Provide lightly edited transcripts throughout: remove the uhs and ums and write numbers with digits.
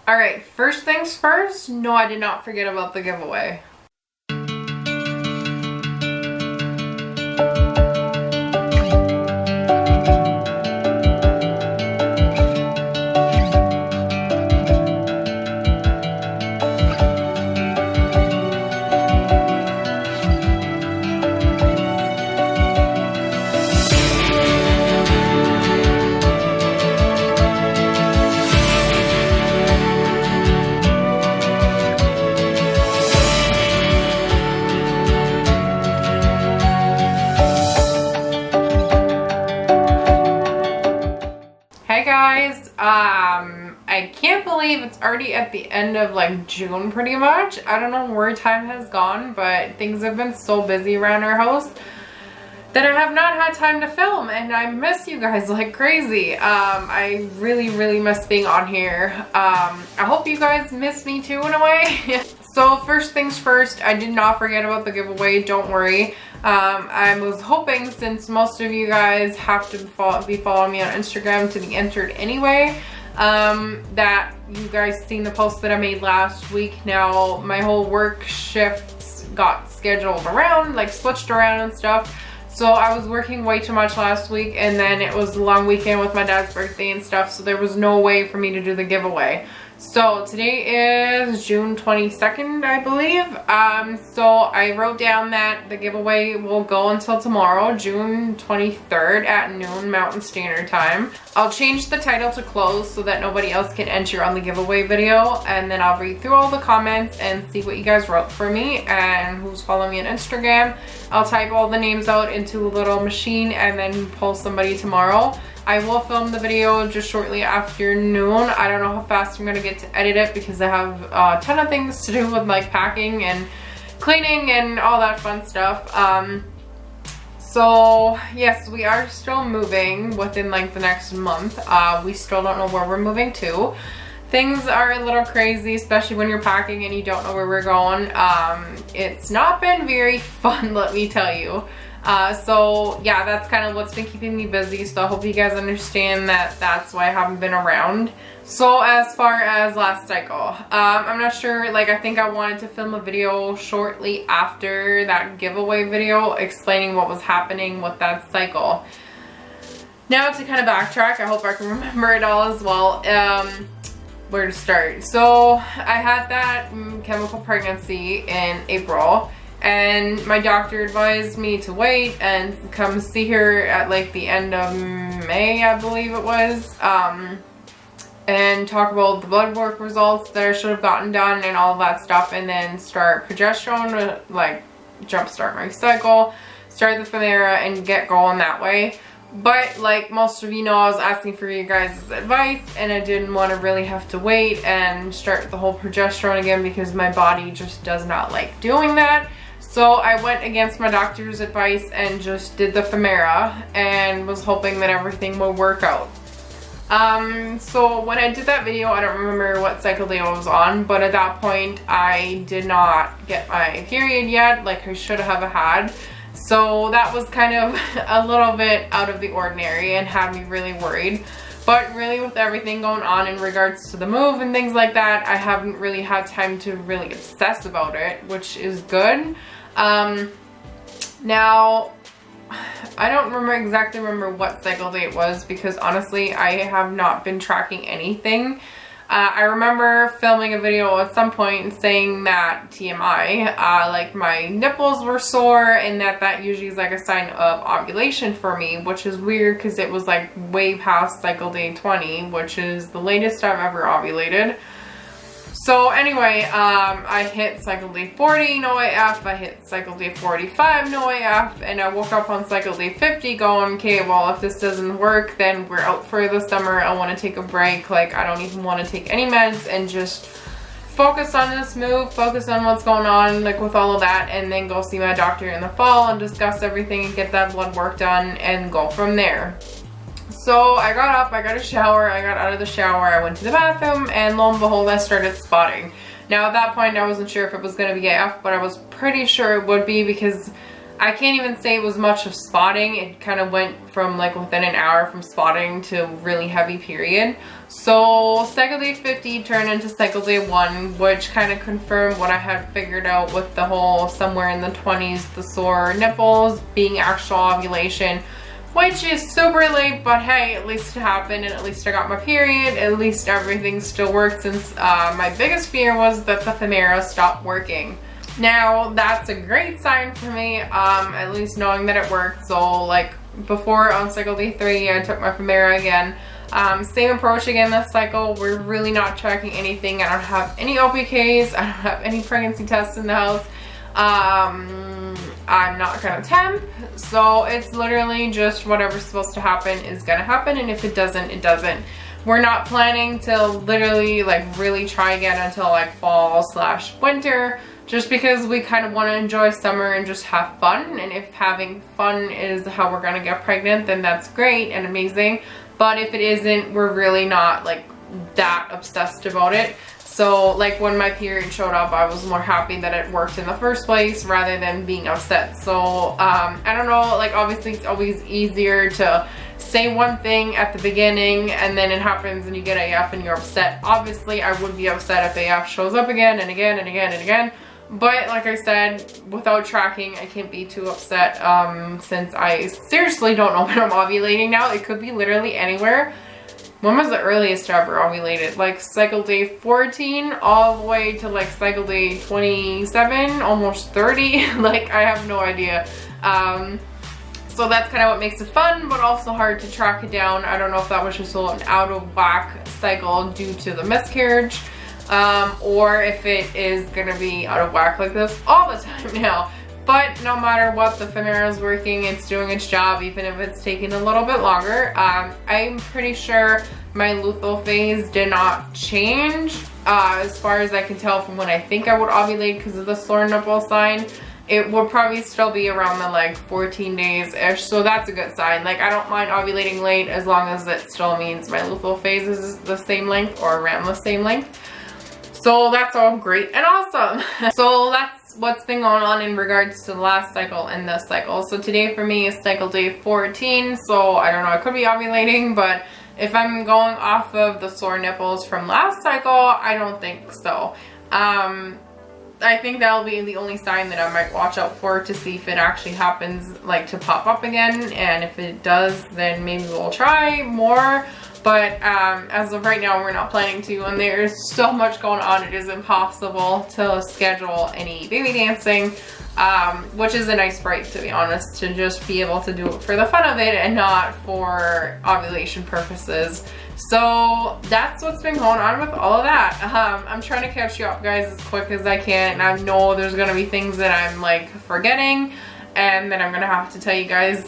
Alright, first things first, no, I did not forget about the giveaway. Hey guys, I can't believe it's already at the end of like June pretty much. I don't know where time has gone, but things have been so busy around our house that I have not had time to film, and I miss you guys like crazy. I really miss being on here. I hope you guys miss me too in a way. So first things first, I did not forget about the giveaway, don't worry. I was hoping, since most of you guys have to be following me on Instagram to be entered anyway, that you guys seen the post that I made last week. Now my whole work shifts got scheduled around, like switched around and stuff. So I was working way too much last week, and then it was a long weekend with my dad's birthday and stuff, so there was no way for me to do the giveaway. So today is June 22nd, I believe. So I wrote down that the giveaway will go until tomorrow, June 23rd at noon Mountain Standard Time. I'll change the title to closed so that nobody else can enter on the giveaway video, and then I'll read through all the comments and see what you guys wrote for me and who's following me on Instagram. I'll type all the names out into a little machine and then pull somebody tomorrow. I will film the video just shortly after noon. I don't know how fast I'm gonna get to edit it because I have a ton of things to do with like packing and cleaning and all that fun stuff. So yes, we are still moving within like the next month. We still don't know where we're moving to. Things are a little crazy, especially when you're packing and you don't know where we're going. It's not been very fun, let me tell you. So yeah, that's kind of what's been keeping me busy, so I hope you guys understand that that's why I haven't been around. So as far as last cycle, I'm not sure, like I think I wanted to film a video shortly after that giveaway video explaining what was happening with that cycle. Now to kind of backtrack, I hope I can remember it all as well. Where to start? So I had that chemical pregnancy in April, and my doctor advised me to wait and come see her at like the end of May, I believe it was, and talk about the blood work results that I should have gotten done and all of that stuff, and then start progesterone to like jumpstart my cycle, start the Femera and get going that way. But like most of you know, I was asking for you guys' advice, and I didn't want to really have to wait and start the whole progesterone again because my body just does not like doing that. So I went against my doctor's advice and just did the Femera and was hoping that everything would work out. So when I did that video, I don't remember what cycle day I was on, but at that point I did not get my period yet, like I should have had. So that was kind of a little bit out of the ordinary and had me really worried. But really, with everything going on in regards to the move and things like that, I haven't really had time to really obsess about it, which is good. Now, I don't exactly remember what cycle day it was because honestly, I have not been tracking anything. I remember filming a video at some point and saying that TMI, like my nipples were sore, and that usually is like a sign of ovulation for me, which is weird because it was like way past cycle day 20, which is the latest I've ever ovulated. So anyway, I hit cycle day 40, no AF, I hit cycle day 45, no AF, and I woke up on cycle day 50 going, okay, well, if this doesn't work, then we're out for the summer. I want to take a break. Like, I don't even want to take any meds and just focus on this move, focus on what's going on, like with all of that, and then go see my doctor in the fall and discuss everything and get that blood work done and go from there. So I got up, I got a shower, I got out of the shower, I went to the bathroom, and lo and behold, I started spotting. Now at that point, I wasn't sure if it was going to be AF, but I was pretty sure it would be because I can't even say it was much of spotting. It kind of went from like within an hour from spotting to really heavy period. So cycle day 50 turned into cycle day 1, which kind of confirmed what I had figured out with the whole somewhere in the 20s, the sore nipples being actual ovulation, which is super late, but hey, at least it happened and at least I got my period. At least everything still worked, since my biggest fear was that the Femera stopped working. Now that's a great sign for me, at least knowing that it worked. So like before on cycle day 3, I took my Femera again. Same approach again this cycle. We're really not tracking anything. I don't have any OPKs. I don't have any pregnancy tests in the house. I'm not gonna temp. So it's literally just whatever's supposed to happen is gonna happen. And if it doesn't, it doesn't. We're not planning to literally like really try again until like fall/winter. Just because we kind of want to enjoy summer and just have fun. And if having fun is how we're gonna get pregnant, then that's great and amazing. But if it isn't, we're really not like that obsessed about it. So like when my period showed up, I was more happy that it worked in the first place rather than being upset. So I don't know, like obviously it's always easier to say one thing at the beginning and then it happens and you get AF and you're upset. Obviously I would be upset if AF shows up again and again and again and again. But like I said, without tracking, I can't be too upset since I seriously don't know when I'm ovulating now. It could be literally anywhere. When was the earliest I ever ovulated? Like cycle day 14 all the way to like cycle day 27, almost 30. Like I have no idea. So that's kind of what makes it fun, but also hard to track it down. I don't know if that was just an out of whack cycle due to the miscarriage. Or if it is gonna be out of whack like this all the time now. But no matter what, the Femera is working, it's doing its job, even if it's taking a little bit longer. I'm pretty sure my luteal phase did not change, as far as I can tell from when I think I would ovulate because of the sore nipple sign. It will probably still be around the like 14 days-ish, so that's a good sign. Like I don't mind ovulating late as long as it still means my luteal phase is the same length or around the same length. So that's all great and awesome. So that's what's been going on in regards to the last cycle and this cycle. So today for me is cycle day 14. So I don't know, I could be ovulating, but if I'm going off of the sore nipples from last cycle, I don't think so. I think that'll be the only sign that I might watch out for to see if it actually happens like to pop up again. And if it does, then maybe we'll try more. But as of right now, we're not planning to, and there's so much going on, it is impossible to schedule any baby dancing, which is a nice break, to be honest, to just be able to do it for the fun of it and not for ovulation purposes. So that's what's been going on with all of that. I'm trying to catch you up, guys, as quick as I can, and I know there's gonna be things that I'm like forgetting and then I'm gonna have to tell you guys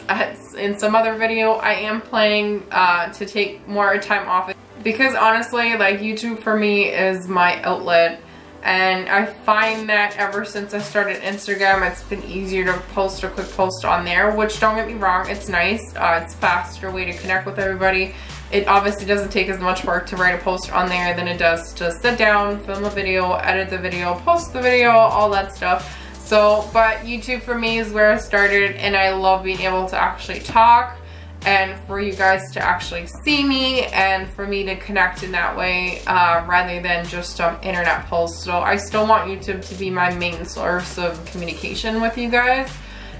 in some other video. I am planning to take more time off because honestly, like, YouTube for me is my outlet, and I find that ever since I started Instagram, it's been easier to post a quick post on there, which, don't get me wrong, it's nice. It's a faster way to connect with everybody. It obviously doesn't take as much work to write a post on there than it does to sit down, film a video, edit the video, post the video, all that stuff. So, but YouTube for me is where I started, and I love being able to actually talk and for you guys to actually see me and for me to connect in that way rather than just internet posts. So I still want YouTube to be my main source of communication with you guys.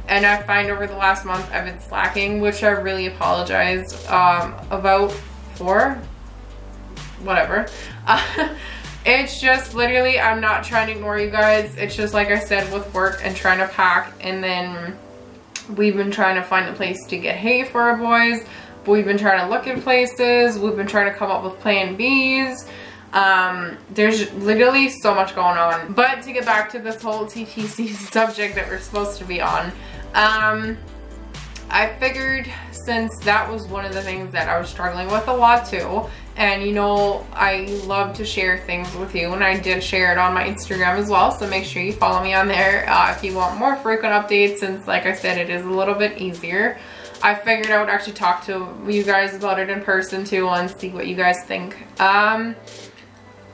And I find over the last month I've been slacking, which I really apologize about for whatever. It's just literally, I'm not trying to ignore you guys. It's just like I said, with work and trying to pack, and then we've been trying to find a place to get hay for our boys. We've been trying to look at places. We've been trying to come up with plan Bs. There's literally so much going on. But to get back to this whole TTC subject that we're supposed to be on, I figured, since that was one of the things that I was struggling with a lot too, and you know, I love to share things with you, and I did share it on my Instagram as well, so make sure you follow me on there if you want more frequent updates, since like I said, it is a little bit easier. I figured I would actually talk to you guys about it in person too and see what you guys think.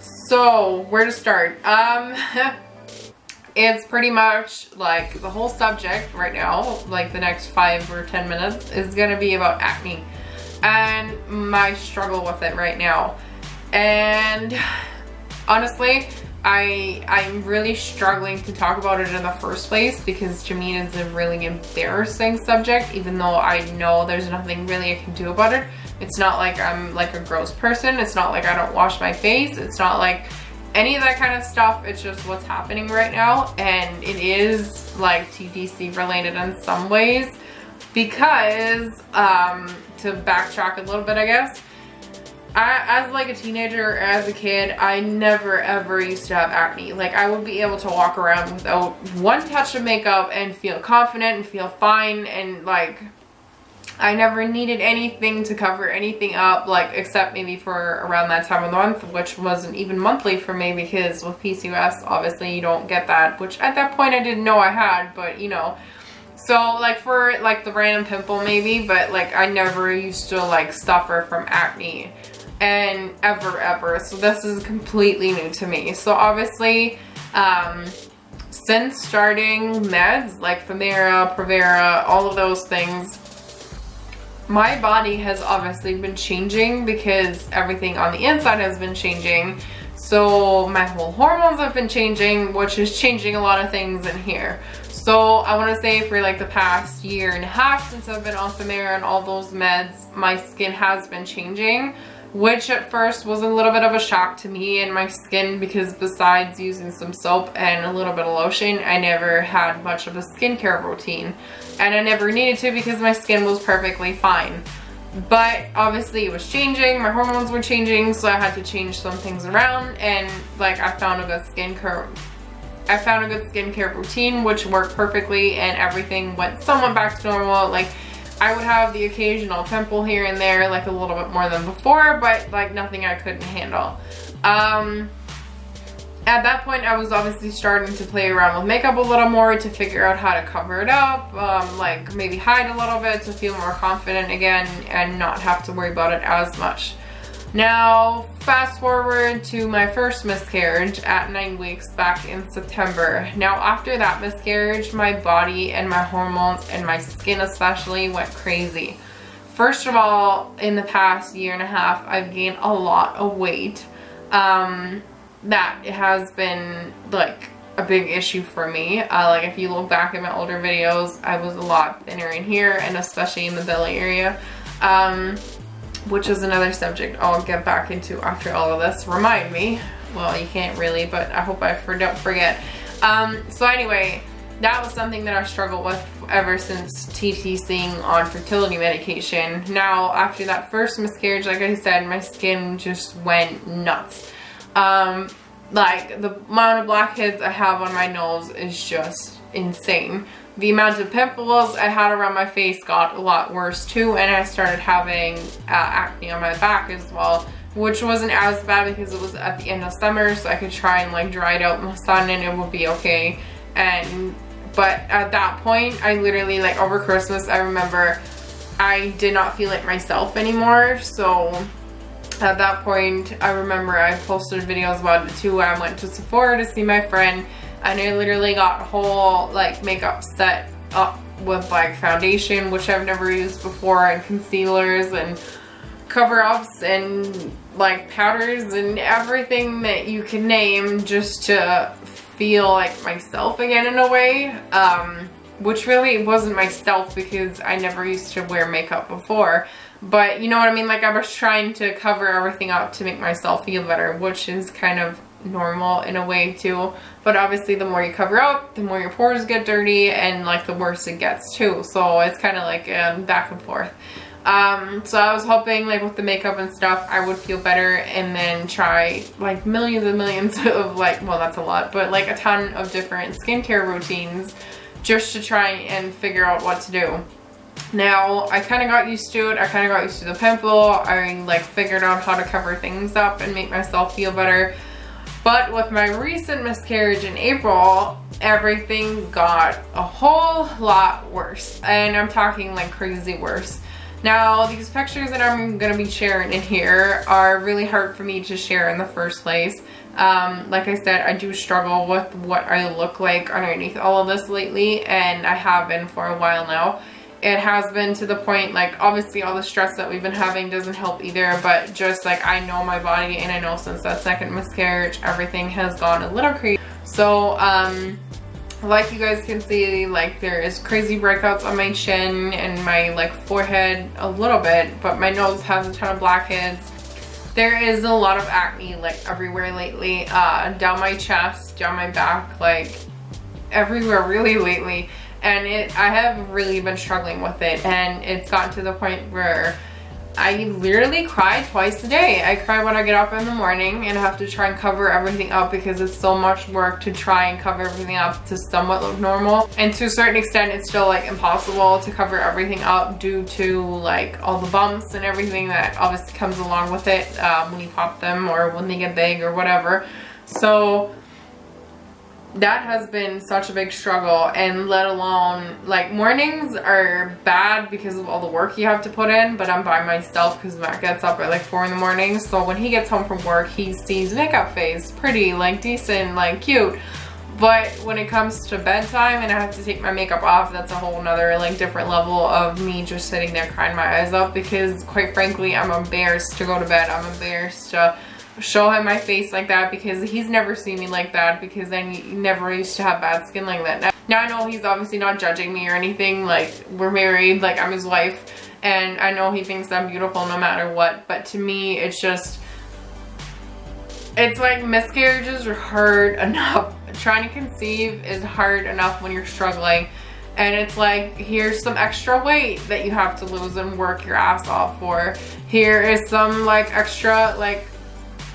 So where to start? it's pretty much like the whole subject right now, like the next 5 or 10 minutes is gonna be about acne and my struggle with it right now. And honestly, I'm really struggling to talk about it in the first place because to me it's a really embarrassing subject, even though I know there's nothing really I can do about it. It's not like I'm like a gross person. It's not like I don't wash my face. It's not like any of that kind of stuff. It's just what's happening right now, and it is like TTC related in some ways because to backtrack a little bit, I guess, as like a teenager or as a kid, I never ever used to have acne. Like I would be able to walk around without one touch of makeup and feel confident and feel fine, and like I never needed anything to cover anything up, like except maybe for around that time of the month, which wasn't even monthly for me because with PCOS obviously you don't get that, which at that point I didn't know I had, but you know. So like for like the random pimple maybe, but like I never used to like suffer from acne and ever. So this is completely new to me. So obviously since starting meds like Femera, Provera, all of those things, my body has obviously been changing because everything on the inside has been changing. So my whole hormones have been changing, which is changing a lot of things in here. So I want to say for like the past year and a half since I've been on Femera and all those meds, my skin has been changing, which at first was a little bit of a shock to me and my skin because besides using some soap and a little bit of lotion, I never had much of a skincare routine. And I never needed to because my skin was perfectly fine. But obviously it was changing, my hormones were changing, so I had to change some things around, and like I found a good skincare routine which worked perfectly, and everything went somewhat back to normal. Like I would have the occasional pimple here and there, like a little bit more than before, but like nothing I couldn't handle. At that point, I was obviously starting to play around with makeup a little more to figure out how to cover it up, like maybe hide a little bit to feel more confident again and not have to worry about it as much. Now, fast forward to my first miscarriage at 9 weeks back in September. Now, after that miscarriage, my body and my hormones and my skin especially went crazy. First of all, in the past year and a half, I've gained a lot of weight. That has been like a big issue for me. Like if you look back at my older videos, I was a lot thinner in here and especially in the belly area, which is another subject I'll get back into after all of this. Remind me. Well, you can't really, but I hope I don't forget. So anyway, that was something that I struggled with ever since TTCing on fertility medication. Now, after that first miscarriage, like I said, my skin just went nuts. Like the amount of blackheads I have on my nose is just insane. The amount of pimples I had around my face got a lot worse too, and I started having acne on my back as well, which wasn't as bad because it was at the end of summer, so I could try and like dry it out in the sun and it would be okay. But at that point, I literally, like over Christmas, I remember I did not feel like myself anymore. So at that point, I remember I posted videos about it too. I went to Sephora to see my friend, and I literally got a whole like makeup set up with like foundation, which I've never used before, and concealers and cover-ups and like powders and everything that you can name just to feel like myself again in a way, which really wasn't myself because I never used to wear makeup before. But you know what I mean, like I was trying to cover everything up to make myself feel better, which is kind of normal in a way too. But obviously the more you cover up, the more your pores get dirty, and like the worse it gets too. So it's kind of like back and forth. So I was hoping like with the makeup and stuff I would feel better, and then try like millions and millions of like, well that's a lot, but like a ton of different skincare routines just to try and figure out what to do. Now, I kind of got used to it. I kind of got used to the pimple. I like figured out how to cover things up and make myself feel better. But with my recent miscarriage in April, everything got a whole lot worse. And I'm talking like crazy worse. Now, these pictures that I'm going to be sharing in here are really hard for me to share in the first place Like I said, I do struggle with what I look like underneath all of this lately, and I have been for a while now. It has been to the point, like, obviously all the stress that we've been having doesn't help either, but just like, I know my body, and I know since that second miscarriage, everything has gone a little crazy. So, like you guys can see, like, there is crazy breakouts on my chin and my like forehead a little bit, but my nose has a ton of blackheads. There is a lot of acne like everywhere lately, down my chest, down my back, like everywhere really lately. And I have really been struggling with it, and it's gotten to the point where I literally cry twice a day. I cry when I get up in the morning and I have to try and cover everything up because it's so much work to try and cover everything up to somewhat look normal. And to a certain extent, it's still like impossible to cover everything up due to like all the bumps and everything that obviously comes along with it when you pop them or when they get big or whatever. So that has been such a big struggle, and let alone, like, mornings are bad because of all the work you have to put in, but I'm by myself because Matt gets up at like 4 in the morning. So when he gets home from work, he sees makeup face, pretty, like, decent, like, cute. But when it comes to bedtime and I have to take my makeup off, that's a whole nother, like, different level of me just sitting there crying my eyes up because, quite frankly, I'm embarrassed to go to bed. I'm embarrassed to show him my face like that because he's never seen me like that because I never used to have bad skin like that. Now I know he's obviously not judging me or anything, like, we're married, like, I'm his wife, and I know he thinks I'm beautiful no matter what, but to me it's just, it's like miscarriages are hard enough. Trying to conceive is hard enough when you're struggling, and it's like, here's some extra weight that you have to lose and work your ass off for. Here is some like extra like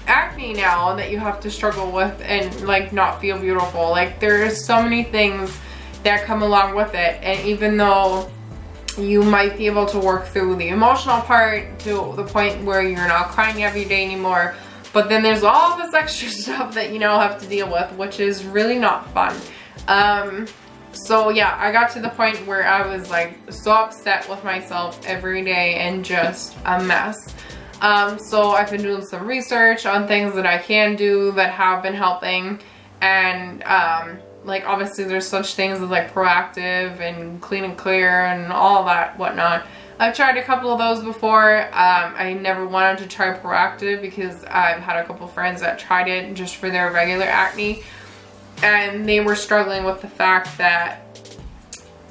acne now that you have to struggle with and like not feel beautiful. Like, there's so many things that come along with it, and even though you might be able to work through the emotional part to the point where you're not crying every day anymore, but then there's all this extra stuff that you now have to deal with, which is really not fun. So yeah, I got to the point where I was like so upset with myself every day and just a mess. So I've been doing some research on things that I can do that have been helping, and like, obviously there's such things as like proactive and clean and clear and all that whatnot. I've tried a couple of those before. I never wanted to try proactive because I've had a couple friends that tried it just for their regular acne, and they were struggling with the fact that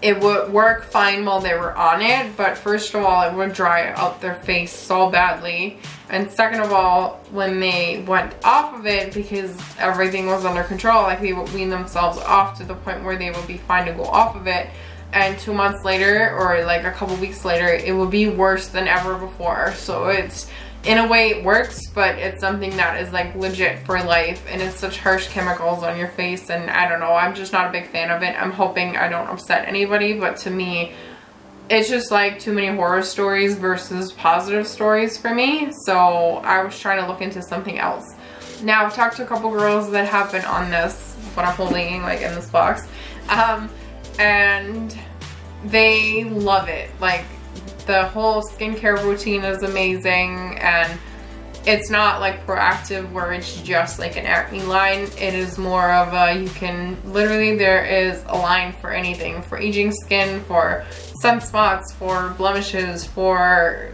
it would work fine while they were on it, but first of all, it would dry out their face so badly, and second of all, when they went off of it, because everything was under control, like, they would wean themselves off to the point where they would be fine to go off of it, and 2 months later or like a couple weeks later, it would be worse than ever before. So it's, in a way it works, but it's something that is like legit for life, and it's such harsh chemicals on your face, and I don't know, I'm just not a big fan of it. I'm hoping I don't upset anybody, but to me it's just like too many horror stories versus positive stories for me. So I was trying to look into something else. Now I've talked to a couple girls that have been on this, what I'm holding like in this box, and they love it. Like, the whole skincare routine is amazing, and it's not like proactive where it's just like an acne line. It is more of a, you can literally, there is a line for anything, for aging skin, for sunspots, for blemishes, for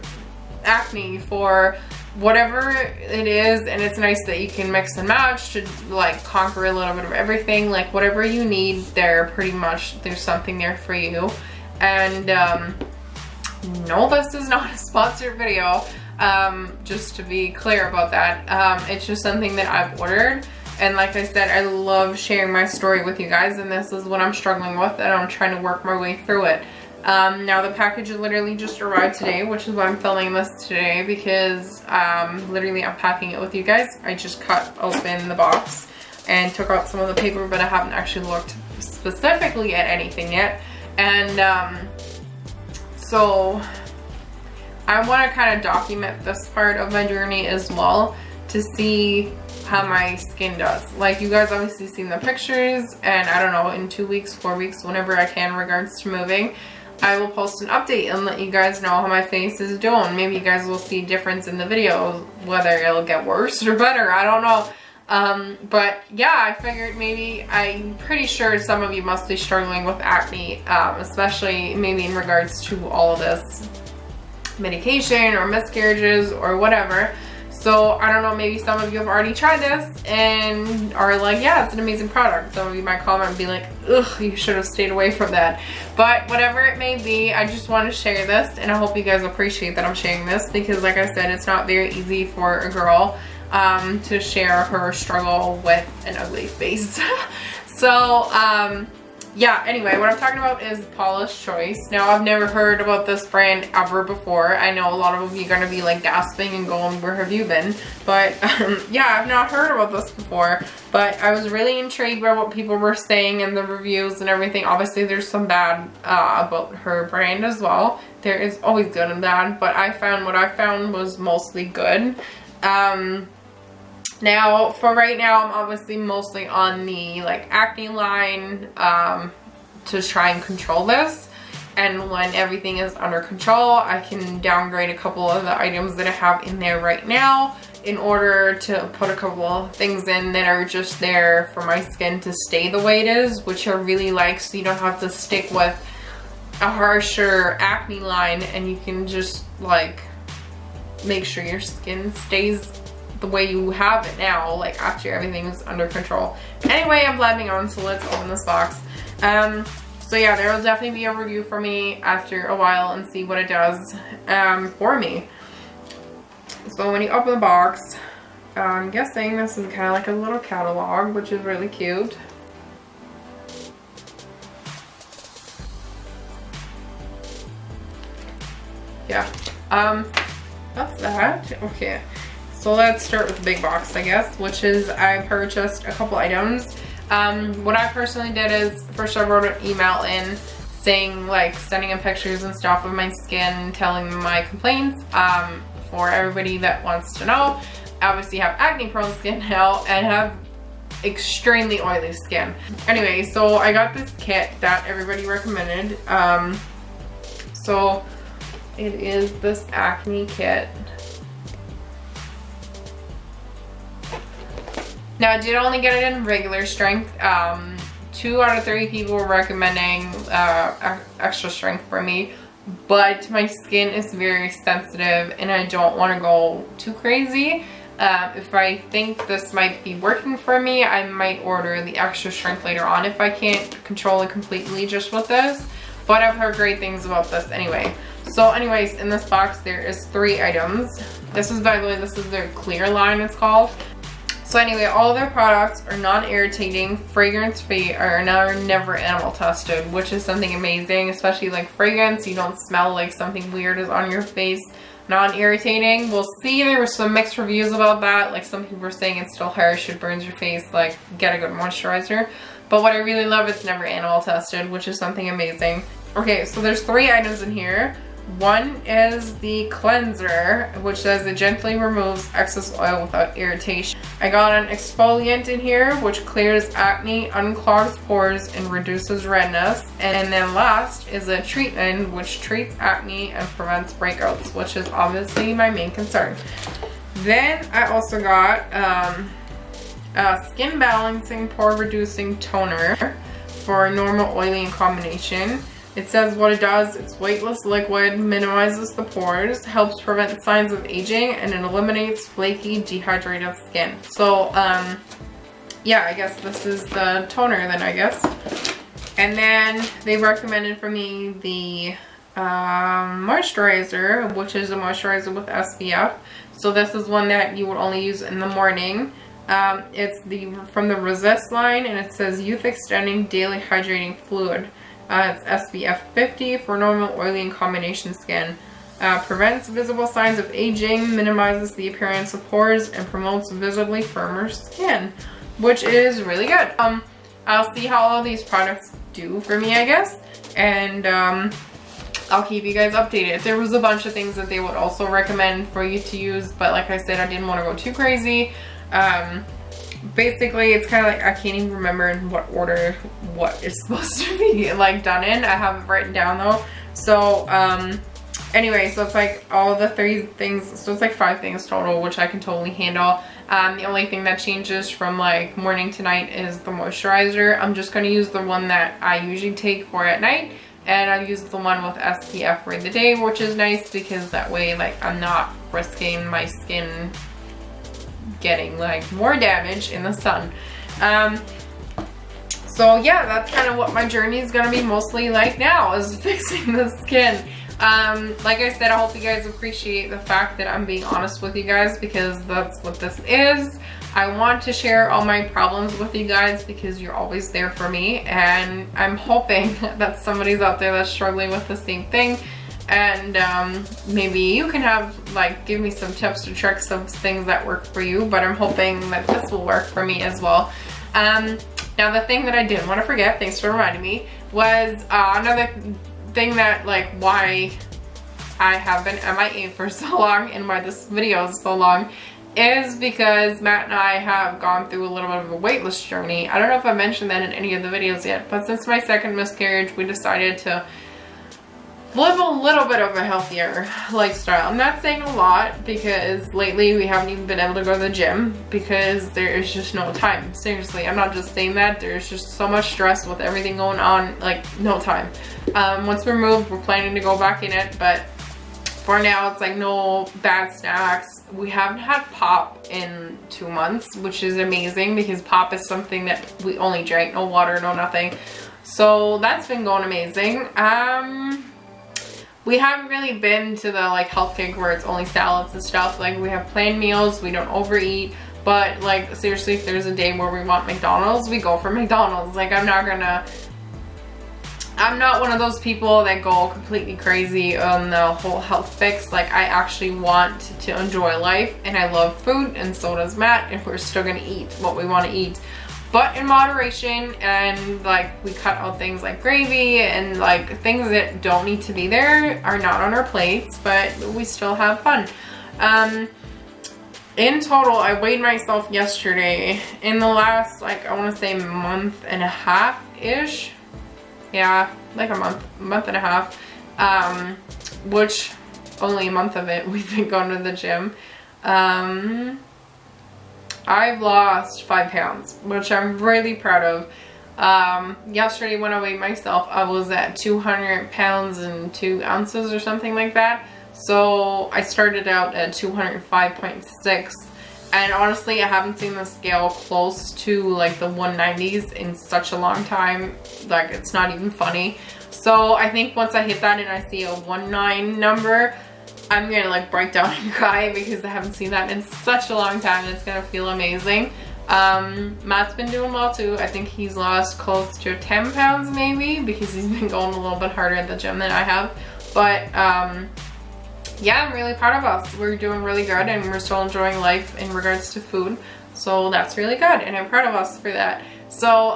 acne, for whatever it is. And it's nice that you can mix and match to like conquer a little bit of everything. Like, whatever you need there, pretty much there's something there for you. And no, this is not a sponsored video, just to be clear about that. It's just something that I've ordered, and like I said, I love sharing my story with you guys, and this is what I'm struggling with, and I'm trying to work my way through it. Now the package literally just arrived today, which is why I'm filming this today, because literally I'm packing it with you guys. I just cut open the box and took out some of the paper, but I haven't actually looked specifically at anything yet. And so I want to kind of document this part of my journey as well, to see how my skin does. Like, you guys obviously seen the pictures, and I don't know, in 2 weeks, 4 weeks, whenever I can in regards to moving, I will post an update and let you guys know how my face is doing. Maybe you guys will see a difference in the video, whether it'll get worse or better, I don't know. But yeah, I figured maybe, I'm pretty sure some of you must be struggling with acne, especially maybe in regards to all of this medication or miscarriages or whatever. So I don't know, maybe some of you have already tried this and are like, yeah, it's an amazing product. Some of you might comment and be like, ugh, you should have stayed away from that. But whatever it may be, I just want to share this, and I hope you guys appreciate that I'm sharing this, because like I said, it's not very easy for a girl to share her struggle with an ugly face. So yeah, anyway, what I'm talking about is Paula's Choice. Now, I've never heard about this brand ever before. I know a lot of you are going to be like gasping and going, where have you been? But yeah, I've not heard about this before. But I was really intrigued by what people were saying in the reviews and everything. Obviously, there's some bad about her brand as well. There is always good and bad, but I found what I found was mostly good. Now, for right now, I'm obviously mostly on the like acne line to try and control this. And when everything is under control, I can downgrade a couple of the items that I have in there right now in order to put a couple of things in that are just there for my skin to stay the way it is, which I really like, so you don't have to stick with a harsher acne line, and you can just like make sure your skin stays the way you have it now, like after everything is under control. Anyway, I'm blabbing on, so let's open this box. So yeah, there will definitely be a review for me after a while and see what it does for me. So when you open the box, I'm guessing this is kind of like a little catalog, which is really cute. Yeah, that's that. Okay. So let's start with the big box, I guess, which is I purchased a couple items. What I personally did is first I wrote an email in saying, like, sending in pictures and stuff of my skin, telling them my complaints for everybody that wants to know. I obviously have acne prone skin now and have extremely oily skin. Anyway, so I got this kit that everybody recommended. So it is this acne kit. Now, I did only get it in regular strength. 2 out of 3 people were recommending extra strength for me, but my skin is very sensitive and I don't want to go too crazy. If I think this might be working for me, I might order the extra strength later on if I can't control it completely just with this. But I've heard great things about this anyway. So anyways, in this box there is 3 items. This is, by the way, this is their clear line, it's called. So anyway, all their products are non-irritating, fragrance-free, are never animal tested, which is something amazing, especially like fragrance. You don't smell like something weird is on your face. Non-irritating. We'll see, there were some mixed reviews about that. Like some people were saying it's still harsh, it burns your face, like get a good moisturizer. But what I really love, it's never animal tested, which is something amazing. Okay, so there's 3 items in here. One is the cleanser, which says it gently removes excess oil without irritation. I got an exfoliant in here, which clears acne, unclogs pores, and reduces redness. And then last is a treatment, which treats acne and prevents breakouts, which is obviously my main concern. Then I also got a skin balancing, pore reducing toner for normal, oily, and combination. It says what it does, it's weightless liquid, minimizes the pores, helps prevent signs of aging, and it eliminates flaky, dehydrated skin. So, yeah, I guess this is the toner then, I guess. And then they recommended for me the moisturizer, which is a moisturizer with SPF. So this is one that you would only use in the morning. It's from the Resist line, and it says Youth Extending Daily Hydrating Fluid. It's SPF 50 for normal, oily, and combination skin. Prevents visible signs of aging, minimizes the appearance of pores, and promotes visibly firmer skin, which is really good. I'll see how all these products do for me, I guess, and I'll keep you guys updated. There was a bunch of things that they would also recommend for you to use, but like I said, I didn't want to go too crazy. Basically, it's kind of like I can't even remember in what order what is supposed to be like done in. I have it written down though. So anyway, so it's like all the 3 things, so it's like 5 things total, which I can totally handle. The only thing that changes from like morning to night is the moisturizer. I'm just going to use the one that I usually take for at night, and I'll use the one with SPF for the day, which is nice because that way like I'm not risking my skin getting like more damage in the sun. So yeah, that's kind of what my journey is gonna be mostly like now, is fixing the skin. Like I said, I hope you guys appreciate the fact that I'm being honest with you guys, because that's what this is. I want to share all my problems with you guys because you're always there for me, and I'm hoping that somebody's out there that's struggling with the same thing, and maybe you can have like give me some tips or tricks of things that work for you, but I'm hoping that this will work for me as well. Now the thing that I didn't want to forget, thanks for reminding me, was another thing that like why I have been MIA for so long and why this video is so long is because Matt and I have gone through a little bit of a weight loss journey. I don't know if I mentioned that in any of the videos yet, but since my second miscarriage, we decided to live a little bit of a healthier lifestyle. I'm not saying a lot because lately we haven't even been able to go to the gym because there is just no time. Seriously, I'm not just saying that. There's just so much stress with everything going on, like no time. Once we're moved, we're planning to go back in it, but for now it's like no bad snacks. We haven't had pop in 2 months, which is amazing because pop is something that we only drank, no water, no nothing. So that's been going amazing. We haven't really been to the like health kick where it's only salads and stuff. Like we have planned meals, we don't overeat, but like seriously, if there's a day where we want McDonald's, we go for McDonald's. Like I'm not one of those people that go completely crazy on the whole health fix. Like I actually want to enjoy life, and I love food, and so does Matt, and we're still gonna eat what we want to eat, but in moderation. And like we cut out things like gravy and like things that don't need to be there are not on our plates, but we still have fun. In total, I weighed myself yesterday in the last, like I want to say month and a half ish. Yeah, like a month and a half, which only a month of it we've been going to the gym. I've lost 5 pounds, which I'm really proud of. Yesterday when I weighed myself, I was at 200 pounds and 2 ounces or something like that. So I started out at 205.6. And honestly, I haven't seen the scale close to like the 190s in such a long time. Like it's not even funny. So I think once I hit that and I see a 19 number, I'm gonna like break down and cry because I haven't seen that in such a long time, and it's gonna feel amazing. Matt's been doing well too. I think he's lost close to 10 pounds maybe because he's been going a little bit harder at the gym than I have. But yeah, I'm really proud of us. We're doing really good, and we're still enjoying life in regards to food. So that's really good, and I'm proud of us for that. So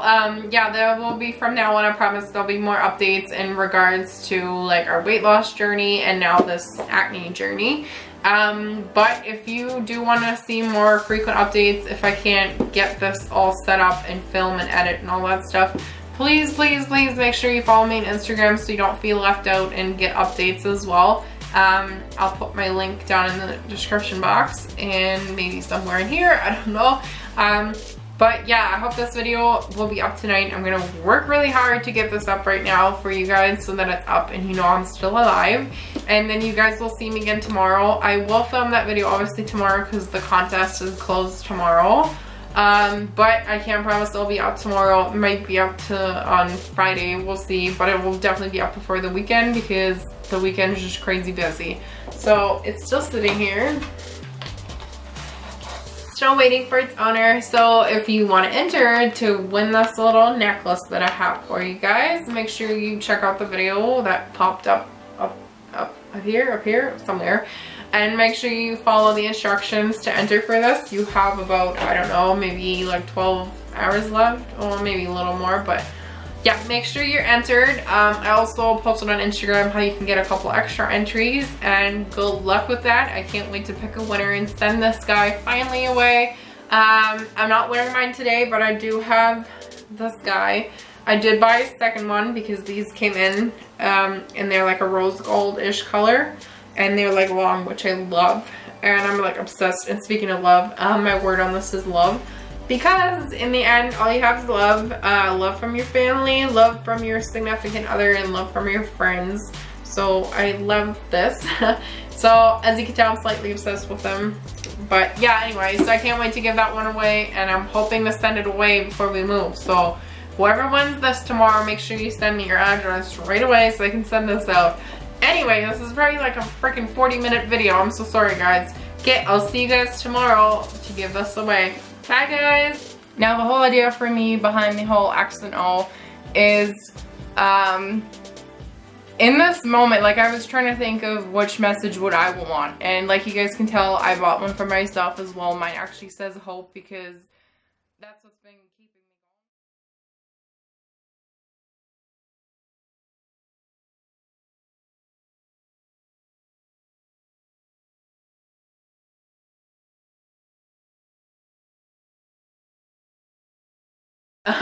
yeah, there will be, from now on, I promise there'll be more updates in regards to like our weight loss journey and now this acne journey. But if you do want to see more frequent updates, if I can't get this all set up and film and edit and all that stuff, please make sure you follow me on Instagram so you don't feel left out and get updates as well. I'll put my link down in the description box and maybe somewhere in here, I don't know. But yeah, I hope this video will be up tonight. I'm gonna work really hard to get this up right now for you guys so that it's up and you know I'm still alive. And then you guys will see me again tomorrow. I will film that video obviously tomorrow because the contest is closed tomorrow. But I can't promise it'll be up tomorrow. It might be up on Friday, we'll see. But it will definitely be up before the weekend because the weekend is just crazy busy. So it's still sitting here, still waiting for its owner. So if you want to enter to win this little necklace that I have for you guys, make sure you check out the video that popped up here somewhere, and make sure you follow the instructions to enter for this. You have about, I don't know, maybe like 12 hours left, or maybe a little more, but yeah, make sure you're entered. I also posted on Instagram how you can get a couple extra entries, and good luck with that. I can't wait to pick a winner and send this guy finally away. I'm not wearing mine today, but I do have this guy. I did buy a second one because these came in and they're like a rose gold-ish color, and they're like long, which I love. and I'm like obsessed. And speaking of love, my word on this is love. Because in the end, all you have is love. Love from your family, love from your significant other, and love from your friends. So I love this. So as you can tell, I'm slightly obsessed with them. But yeah, anyway, so I can't wait to give that one away, and I'm hoping to send it away before we move. So whoever wins this tomorrow, make sure you send me your address right away so I can send this out. Anyway, this is probably like a freaking 40-minute video. I'm so sorry, guys. Okay, I'll see you guys tomorrow to give this away. Bye, guys. Now, the whole idea for me behind the whole XoXo is, in this moment, like, I was trying to think of which message would I want. And like you guys can tell, I bought one for myself as well. Mine actually says hope, because